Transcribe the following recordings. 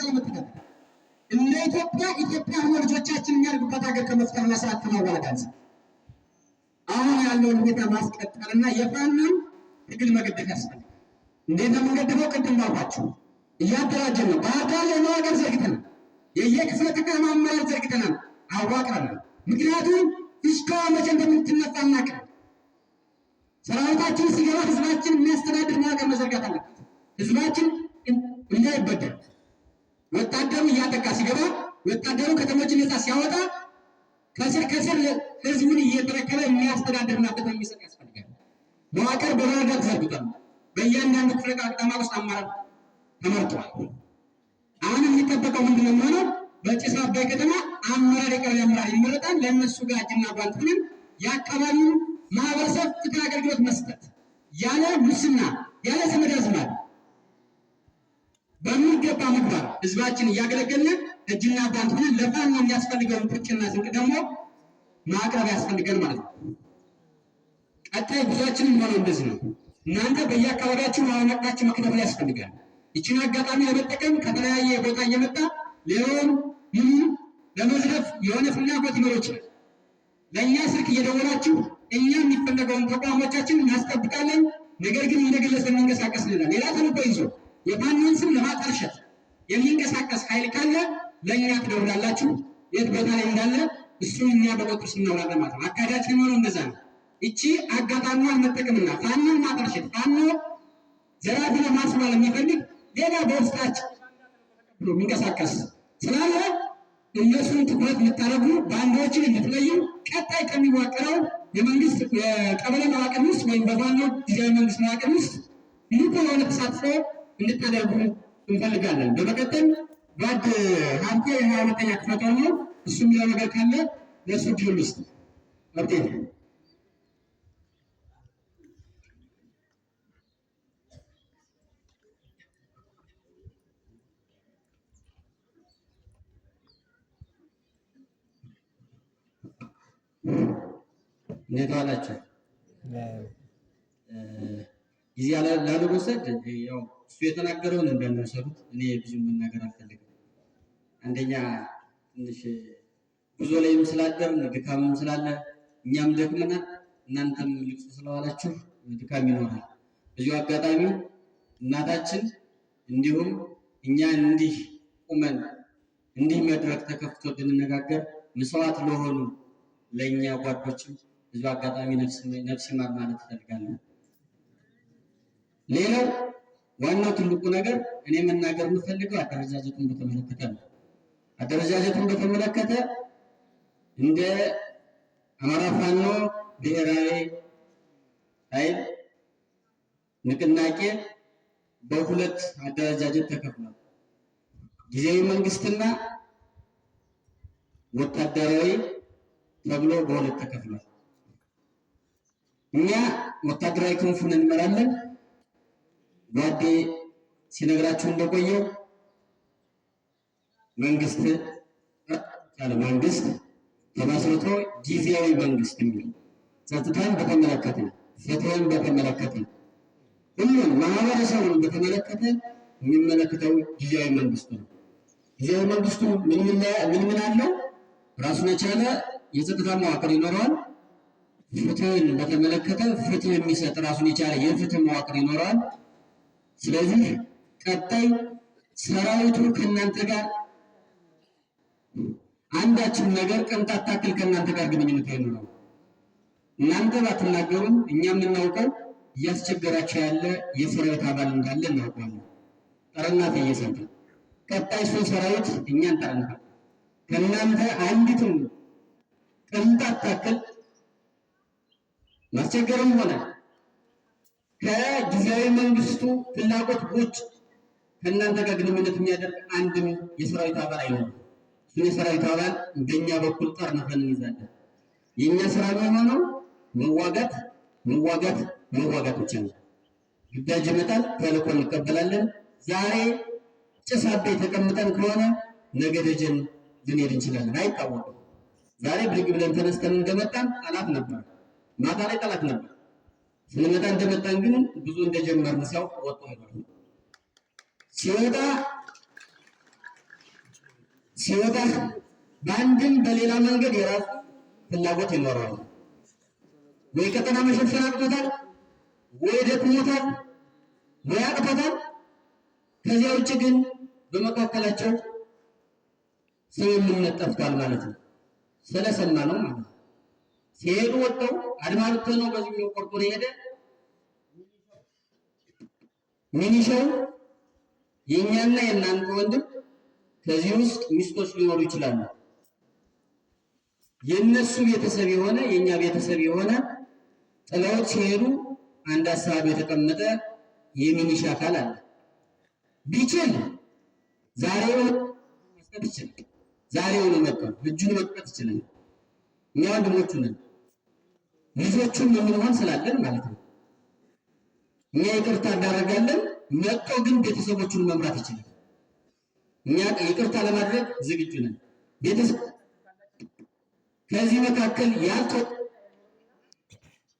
ለመተከል እንደ ኢትዮጵያ ልጆቻችን የሚያድጉበት ሀገር ከመፍጠር መስራት ከማዋለድ አንፃር አሁን ያለውን ሁኔታ ማስቀጠልና የፋኖን ትግል መገደፍ ያስፈልጋል። እንዴት ነው የምንገድፈው? ቅድም ባልኳችሁ እያደራጀን ነው። ባህር ዳር ላይ መዋቅር ዘርግተናል። የየክፍለ ከተማ አመራር ዘርግተናል፣ አዋቅረናል። ምክንያቱም እስካሁን መቼ እንደምትነሳ እናውቃለን። ሰራዊታችን ሲገባ ህዝባችን የሚያስተዳድር መዋቅር መዘርጋት አለበት። ህዝባችን እንዳይበደል ወታደሩ እያጠቃ ሲገባ ወታደሩ ከተሞችን ነፃ ሲያወጣ ከስር ህዝቡን እየተረከበ የሚያስተዳድርና ፍትህ የሚሰጥ ያስፈልጋል። መዋቅር በባህር ዳር ተዘርግቷል። በእያንዳንዱ ክፍለ ከተማ ውስጥ አመራር ተመርጧል። አሁን የሚጠበቀው ምንድን ነው የሚሆነው? በጭስ አባይ ከተማ አመራር የቀበሌ አመራር ይመረጣል። ለእነሱ ጋር እጅና ጓንት ሆነን የአካባቢውን ማህበረሰብ ፍትህ አገልግሎት መስጠት ያለ ሙስና ያለ ዘመድ አዝማድ በሚገባ ምግባር ህዝባችን እያገለገልን እጅና ጓንት ሆነን ለፋኖ የሚያስፈልገውን ትጥቅና ስንቅ ደግሞ ማቅረብ ያስፈልገን ማለት ነው። ቀጣይ ጉዟችንም ሆነው እንደዚህ ነው። እናንተ በየአካባቢያችሁ ማወናቃችሁ መክተፍ ያስፈልጋል። ይችን አጋጣሚ ለመጠቀም ከተለያየ ቦታ እየመጣ ሌላውን ለመዝረፍ የሆነ ፍላጎት ሊኖር ይችላል። ለእኛ ስልክ እየደወላችሁ እኛ የሚፈለገውን ተቋሞቻችን እናስጠብቃለን፣ ነገር ግን እንደግለሰብ የሚንቀሳቀስ ሌላ ተልዕኮ ይዞ የፋኖን ስም ለማጠልሸት የሚንቀሳቀስ ኃይል ካለ ለእኛ ትደውላላችሁ። የት ቦታ ላይ እንዳለ እሱን እኛ በቁጥጥር ስር እናውላለን ማለት ነው። አካሄዳችን የሚሆነው እንደዛ ነው። እቺ አጋጣሚዋን መጠቀምና ፋኖን ማጠልሸት ፋኖ ዘራፊ ለማስባል የሚፈልግ ሌላ በውስጣችን የሚንቀሳቀስ ስላለ እነሱን ትኩረት የምታደርጉ ባንዳዎችን እንድትለዩ ቀጣይ ከሚዋቀረው የመንግስት የቀበሌ መዋቅር ውስጥ ወይም በፋኖ ጊዜያዊ መንግስት መዋቅር ውስጥ ንቁ የሆነ ተሳትፎ እንድታደርጉ እንፈልጋለን። በመቀጠል ጓድ ሀብቴ የሁለተኛ ክፍለ ጦር ነው። እሱ የሚለው ነገር ካለ ለእሱ ድል ውስጥ መብቴ ነው። እንዴት ዋላችሁ? ጊዜ ላለመውሰድ ያው እሱ የተናገረውን እንደነሰሩት እኔ ብዙ መናገር አልፈልግም። አንደኛ ትንሽ ጉዞ ላይም ስላደርን ድካምም ስላለ እኛም ደክመናል፣ እናንተም ልቅሶ ስለዋላችሁ ድካም ይኖራል። በዚሁ አጋጣሚ እናታችን እንዲሁም እኛ እንዲህ ቁመን እንዲህ መድረክ ተከፍቶ እንድንነጋገር መስዋዕት ለሆኑ ለእኛ ጓዶችም ብዙ አጋጣሚ ነፍስ ይማር ማለት እፈልጋለሁ። ሌላው ዋናው ትልቁ ነገር እኔ መናገር የምፈልገው አደረጃጀቱን በተመለከተ ነው። አደረጃጀቱን በተመለከተ እንደ አማራ ፋኖ ብሔራዊ ኃይል ንቅናቄ በሁለት አደረጃጀት ተከፍሏል። ጊዜያዊ መንግስትና ወታደራዊ ተብሎ በሁለት ተከፍሏል። እኛ ወታደራዊ ክንፉን እንመራለን። ጓዴ ሲነግራችሁ እንደቆየው መንግስት ተመስርቶ ጊዜያዊ መንግስት የሚል ጸጥታን በተመለከተ ፍትህን በተመለከተ ሁሉም ማህበረሰቡን በተመለከተ የሚመለከተው ጊዜያዊ መንግስቱ ነው። ጊዜያዊ መንግስቱ ምን አለው? ራሱን የቻለ የጸጥታ መዋቅር ይኖረዋል። ፍትህን በተመለከተ ፍትህ የሚሰጥ ራሱን የቻለ የፍትህ መዋቅር ይኖረዋል። ስለዚህ ቀጣይ ሰራዊቱ ከእናንተ ጋር አንዳችን ነገር ቅንጣት ታክል ከእናንተ ጋር ግንኙነት አይኖረው። እናንተ ባትናገሩም እኛ የምናውቀው እያስቸገራቸው ያለ የሰራዊት አባል እንዳለ እናውቀዋለን። ጠርናት እየሰጠ ቀጣይ ሶስት ሰራዊት እኛን ጠርናት ከእናንተ አንዲትም ቅንጣት ታክል ማስቸገርም ሆነ ከጊዜያዊ መንግስቱ ፍላጎት ውጭ ከእናንተ ጋር ግንኙነት የሚያደርግ አንድም የሰራዊት አባል አይኖርም። እሱን የሰራዊት አባል በእኛ በኩል ጠርነፈን እንይዛለን። የእኛ ስራ የሚሆነው መዋጋት ብቻ ነው። ግዳጅ ይመጣል፣ ተልእኮ እንቀበላለን። ዛሬ ጭስ አባይ ተቀምጠን ከሆነ ነገ ደጀን ልንሄድ እንችላለን፣ አይታወቅም። ዛሬ ብድግ ብለን ተነስተን እንደመጣን ጠላት ነበር፣ ማታ ላይ ጠላት ነበር። ስንመጣ እንደመጣን ግን ብዙ እንደጀመርን ሲያውቅ ወጥቶ ይወጣል። ሲወጣ ሲወጣ በአንድም በሌላ መንገድ የራሱ ፍላጎት ይኖረዋል። ወይ ቀጠና መሸፈን አቅቶታል፣ ወይ ደክሞታል፣ ወይ አቅቶታል። ከዚያ ውጭ ግን በመካከላቸው ስምምነት ጠፍቷል ማለት ነው። ስለሰማ ነው ማለት ነው። ሲሄዱ ወጥተው አድማ ብተናው በዚህ ቆርጦ ሄደ። ሚኒሻው የኛና የእናንተ ወንድም ከዚህ ውስጥ ሚስቶች ሊኖሩ ይችላሉ። የነሱ ቤተሰብ የሆነ የኛ ቤተሰብ የሆነ ጥለውት ሲሄዱ አንድ ሀሳብ የተቀመጠ የሚኒሻ አካል አለ። ቢችል ዛሬው መስጠት ይችላል። ዛሬውን መጥቶ እጁን መጥፋት ይችላል። እኛ ወንድሞቹ ነን፣ ልጆቹን የምንሆን ስላለን ማለት ነው። እኛ ይቅርታ እናደርጋለን። መጥቶ ግን ቤተሰቦቹን መምራት ይችላል። እኛ ይቅርታ ለማድረግ ዝግጁ ነን። ቤተሰብ ከዚህ መካከል ያልቶ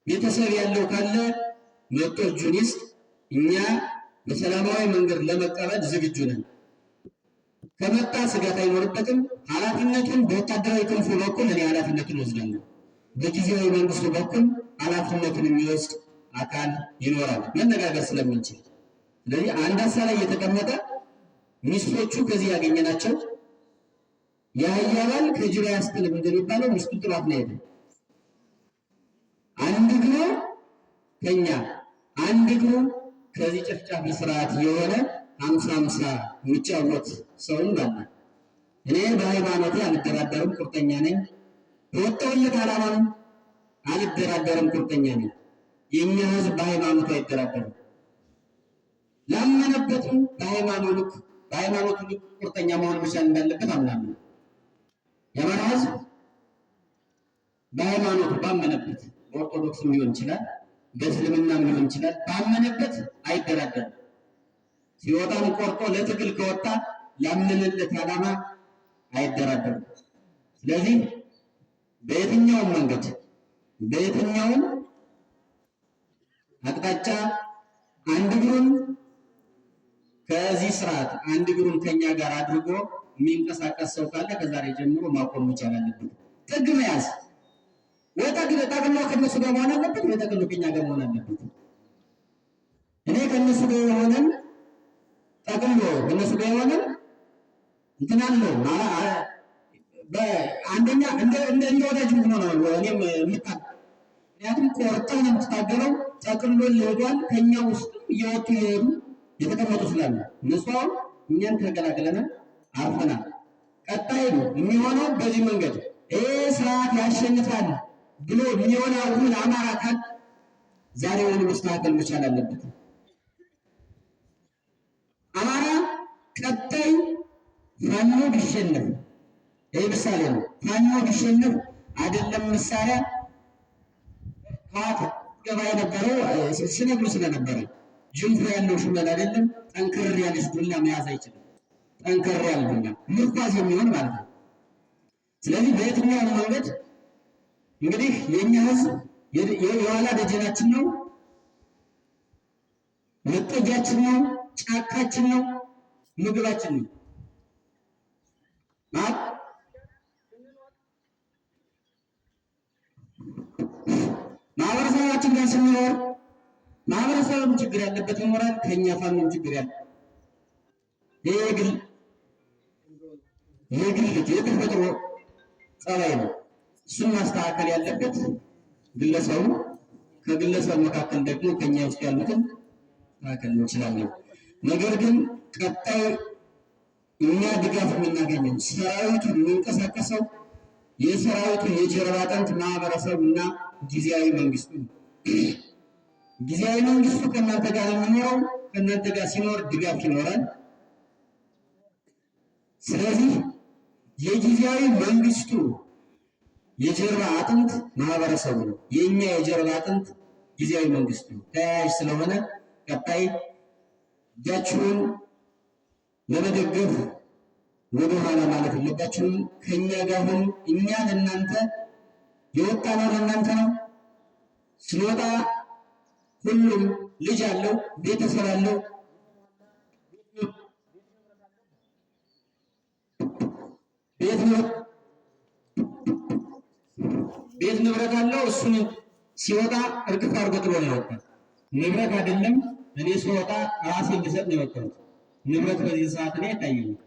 ቤተሰብ ያለው ካለ መጥቶ እጁን ይስጥ። እኛ በሰላማዊ መንገድ ለመቀበል ዝግጁ ነን። ከመጣ ስጋት አይኖርበትም። ኃላፊነቱን በወታደራዊ ክንፉ በኩል እኔ ኃላፊነቱን ወስዳለሁ። በጊዜያዊ መንግስቱ በኩል ኃላፊነቱን የሚወስድ አካል ይኖራል፣ መነጋገር ስለምንችል። ስለዚህ አንድ ሀሳብ ላይ የተቀመጠ ሚስቶቹ ከዚህ ያገኘናቸው የአህያ ባል ከጅብ አያስጥልም እንደሚባለው ሚስቱ ጥሏት ነው የሄደው። አንድ እግሩ ከኛ አንድ እግሩ ከዚህ ጨፍጫፊ ስርዓት የሆነ 50-50 የሚጫወት ሰውን ባለ እኔ በሃይማኖቴ አልደራደርም፣ ቁርጠኛ ነኝ። በወጣሁለት ዓላማም አልደራደርም፣ ቁርጠኛ ነኝ። የኛ ህዝብ በሃይማኖቱ አይደራደርም። ላመነበትም በሃይማኖቱ ልክ ቁርጠኛ መሆን መቻል እንዳለበት አምናለሁ። የአማራ ህዝብ በሃይማኖቱ ባመነበት፣ በኦርቶዶክስም ሊሆን ይችላል፣ በእስልምናም ሊሆን ይችላል፣ ባመነበት አይደራደርም። ሲወጣም ቆርጦ ለትግል ከወጣ ላመነለት ዓላማ አይደራደርም። ስለዚህ በየትኛውም መንገድ በየትኛውም አቅጣጫ አንድ እግሩን ከዚህ ስርዓት አንድ እግሩን ከኛ ጋር አድርጎ የሚንቀሳቀስ ሰው ካለ ከዛሬ ጀምሮ ማቆም ይቻላል አለበት። ጥግ መያዝ ወይ ጠቅሎ ከነሱ ጋር መሆን አለበት፣ ወይ ጠቅሎ ከኛ ጋር መሆን አለበት። እኔ ከነሱ ጋር የሆነን ጠቅሎ ከነሱ ጋር የሆነን እንትናለው በአንደኛ እንደ ወዳጅ ሆኖ ነው እኔም የምታገለው። ምክንያቱም ቆርጠው ነው የምትታገለው። ጠቅሎ ሊሄዷል ከኛ ውስጥ እየወጡ ይሄዱ የተቀመጡ ስላለ እነሱ አሁን እኛን ተገላግለናል፣ አርፈናል። ቀጣይ የሚሆነው በዚህ መንገድ ይሄ ስርዓት ያሸንፋል ብሎ የሚሆን አሁን አማራ ካል ዛሬውኑ መስተካከል መቻል አለበት። አማራ ቀጣይ ፋኖ ቢሸነፍ ይህ ምሳሌ ነው። ፋኖ ቢሸነፍ አይደለም መሳሪያ ገባ የነበረው ሲነግሩ ስለነበረ ጅንፎ ያለው ሽመል አይደለም፣ ጠንከር ያለች ዱላ መያዝ አይችልም። ጠንከር ያለ ዱላ ምርኳዝ የሚሆን ማለት ነው። ስለዚህ በየትኛውም መንገድ እንግዲህ የኛ ህዝብ የኋላ ደጀናችን ነው፣ መጠጊያችን ነው፣ ጫካችን ነው፣ ምግባችን ነው። ማህበረሰባችን ጋር ስንኖር ማህበረሰቡም ችግር ያለበት ይኖራል፣ ከኛ ፋኖም ችግር ያለ የግል የተፈጥሮ ጸባይ ነው። እሱን ማስተካከል ያለበት ግለሰቡ፣ ከግለሰብ መካከል ደግሞ ከኛ ውስጥ ያሉትን ማስተካከል እንችላለን። ነገር ግን ቀጣይ እኛ ድጋፍ የምናገኘው ሰራዊቱ የሚንቀሳቀሰው የሰራዊቱ የጀርባ አጥንት ማህበረሰቡና ጊዜያዊ መንግስቱ ነው። ጊዜያዊ መንግስቱ ከእናንተ ጋር የሚኖረው ከእናንተ ጋር ሲኖር ድጋፍ ይኖራል። ስለዚህ የጊዜያዊ መንግስቱ የጀርባ አጥንት ማህበረሰቡ ነው። የኛ የጀርባ አጥንት ጊዜያዊ መንግስቱ ነው። ተያያዥ ስለሆነ ቀጣይ እጃችሁን ለመደገፍ ወደ ኋላ ማለት የለባችሁም። ከኛ ጋር ሁኑ። እኛ ለእናንተ የወጣነው ለእናንተ ነው። ስንወጣ ሁሉም ልጅ አለው፣ ቤተሰብ አለው። ቤት ንብረት አለው። እሱን ሲወጣ እርግፍ አድርጎ ጥሎ ነው የወጣው። ንብረት አይደለም እኔ ስወጣ ራሴን ልሰጥ ነው የወጣሁት። ንብረት በዚህ ሰዓት ላይ አይታየኝም።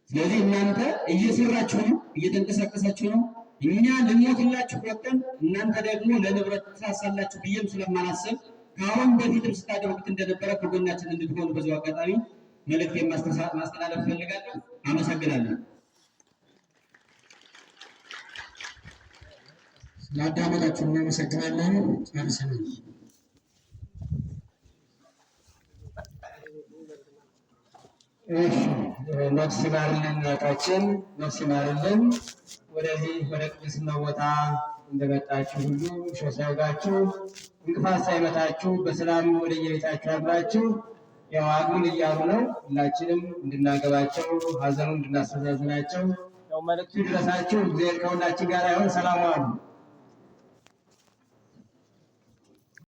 ስለዚህ እናንተ እየሰራችሁ ነው፣ እየተንቀሳቀሳችሁ ነው። እኛ ልንሞትላችሁ ወጥተን እናንተ ደግሞ ለንብረት ትሳሳላችሁ ብዬም ስለማላስብ ከአሁን በፊትም ስታደርጉት እንደነበረ ከጎናችን እንድትሆኑ በዚሁ አጋጣሚ መልእክቴን ማስተላለፍ ፈልጋለሁ። አመሰግናለሁ። ለአዳመጣችሁ እናመሰግናለን። ጨርሰናል። ነፍስ ይማርልን እናታችን፣ ነፍስ ይማርልን። ወደዚህ ወደ ቅድስናው ቦታ እንደመጣችሁ ሁሉ ሾህ ሳይወጋችሁ እንቅፋት ሳይመታችሁ በሰላም ወደ የቤታችሁ አድራችሁ ያው አግቡን እያሉ ነው። ሁላችንም እንድናገባቸው ሀዘኑን እንድናስተዛዝናቸው ያው መልእክቱ ይድረሳችሁ። እግዚአብሔር ከሁላችን ጋር ይሁን። ሰላም ዋሉ።